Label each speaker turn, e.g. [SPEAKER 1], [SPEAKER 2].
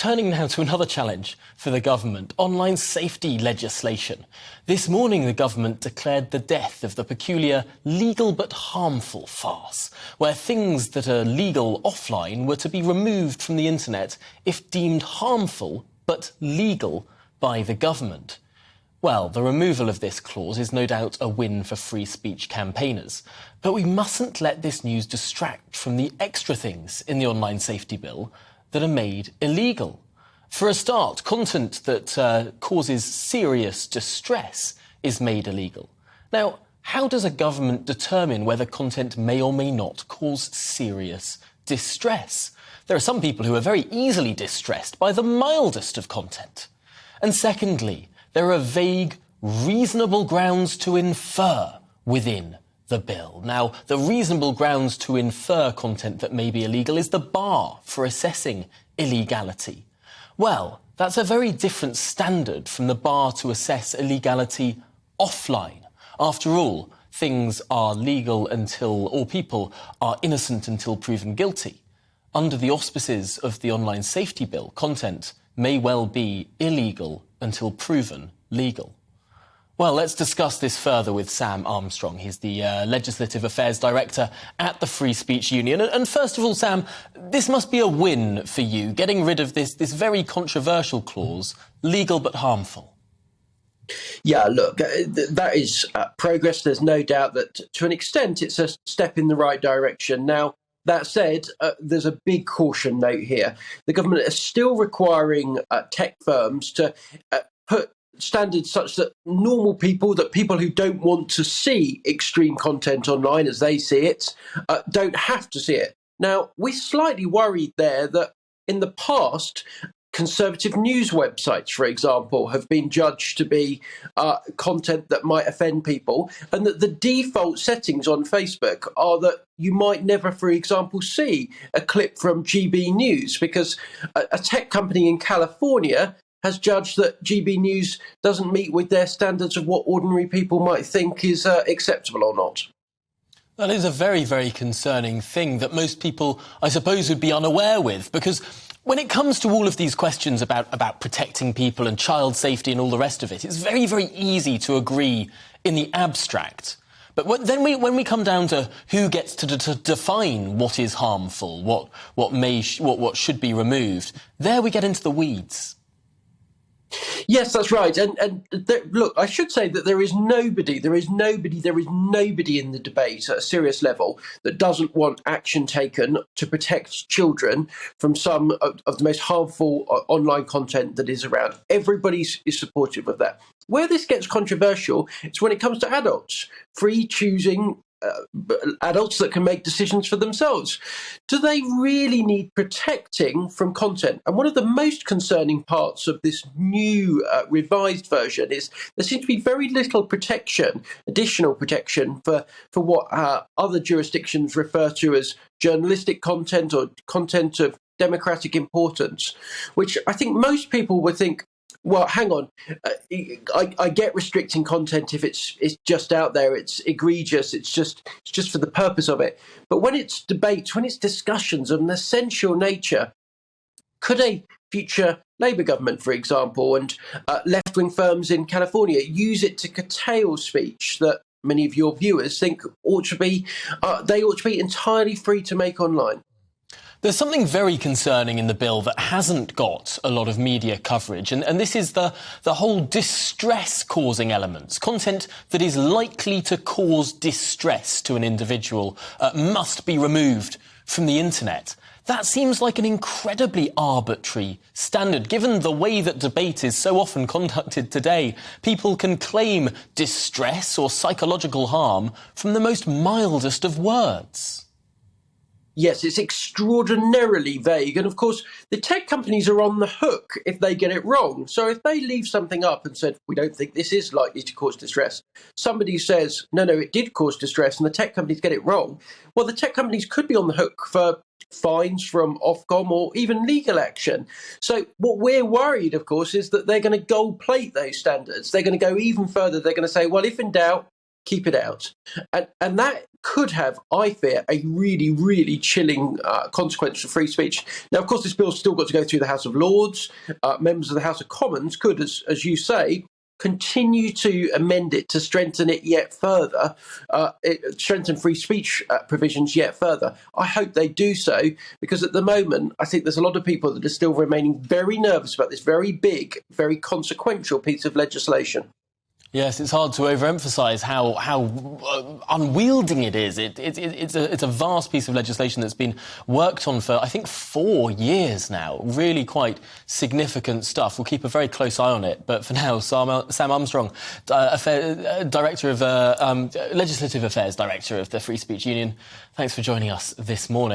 [SPEAKER 1] turning now to another challenge for the government, online safety legislation. This morning, the government declared the death of the peculiar legal but harmful farce, where things that are legal offline were to be removed from the internet if deemed harmful but legal by the government. Well, the removal of this clause is no doubt a win for free speech campaigners. But we mustn't let this news distract from the extra things in the online safety bill that are made illegal. For a start, content that causes serious distress is made illegal. Now, how does a government determine whether content may or may not cause serious distress? There are some people who are very easily distressed by the mildest of content. And secondly, there are vague, reasonable grounds to infer within the bill. Now, the reasonable grounds to infer content that may be illegal is the bar for assessing illegality. Well, that's a very different standard from the bar to assess illegality offline. After all, things are legal or people are innocent until proven guilty. Under the auspices of the online safety bill, content may well be illegal until proven legal. Well, let's discuss this further with Sam Armstrong. He's the Legislative Affairs Director at the Free Speech Union. And first of all, Sam, this must be a win for you, getting rid of this very controversial clause, legal but harmful.
[SPEAKER 2] Yeah, look, that is progress. There's no doubt that to an extent it's a step in the right direction. Now, that said, there's a big caution note here. The government is still requiring tech firms to put standards such that normal people, that people who don't want to see extreme content online as they see it, don't have to see it. Now, we're slightly worried there that in the past, conservative news websites, for example, have been judged to be content that might offend people, and that the default settings on Facebook are that you might never, for example, see a clip from GBNews because a tech company in California has judged that GBNews doesn't meet with their standards of what ordinary people might think is acceptable or not.
[SPEAKER 1] That is a very, very concerning thing that most people, I suppose, would be unaware with, because when it comes to all of these questions about protecting people and child safety and all the rest of it, it's very, very easy to agree in the abstract. But when we come down to who gets to define what is harmful, what should be removed, there we get into the weeds.
[SPEAKER 2] Yes, that's right. And look, I should say that there is nobody in the debate at a serious level that doesn't want action taken to protect children from some of the most harmful online content that is around. Everybody is supportive of that. Where this gets controversial is when it comes to adults, free choosing adults that can make decisions for themselves. Do they really need protecting from content? And one of the most concerning parts of this new revised version is there seems to be very little protection, additional protection for what other jurisdictions refer to as journalistic content or content of democratic importance, which I think most people would think, well, hang on, I get restricting content if it's just out there, it's egregious, it's just for the purpose of it. But when it's debates, when it's discussions of an essential nature, could a future Labour government, for example, and left-wing firms in California use it to curtail speech that many of your viewers think ought to be entirely free to make online?
[SPEAKER 1] There's something very concerning in the bill that hasn't got a lot of media coverage, and this is the whole distress-causing elements. Content that is likely to cause distress to an individual must be removed from the internet. That seems like an incredibly arbitrary standard. Given the way that debate is so often conducted today, people can claim distress or psychological harm from the most mildest of words.
[SPEAKER 2] Yes, it's extraordinarily vague. And of course, the tech companies are on the hook if they get it wrong. So if they leave something up and said, we don't think this is likely to cause distress, somebody says, no, it did cause distress, and the tech companies get it wrong, well, the tech companies could be on the hook for fines from Ofcom or even legal action. So what we're worried, of course, is that they're going to gold plate those standards. They're going to go even further. They're going to say, well, if in doubt, keep it out. And that could have, I fear, a really, really chilling consequence for free speech. Now, of course, this bill's still got to go through the House of Lords. Members of the House of Commons could, as you say, continue to amend it to strengthen it yet further, strengthen free speech provisions yet further. I hope they do so, because at the moment, I think there's a lot of people that are still remaining very nervous about this very big, very consequential piece of legislation.
[SPEAKER 1] Yes, it's hard to overemphasise how unwieldy it is. It's a vast piece of legislation that's been worked on for, I think, 4 years now. Really quite significant stuff. We'll keep a very close eye on it. But for now, Sam Armstrong, Director of Legislative Affairs Director of the Free Speech Union, thanks for joining us this morning.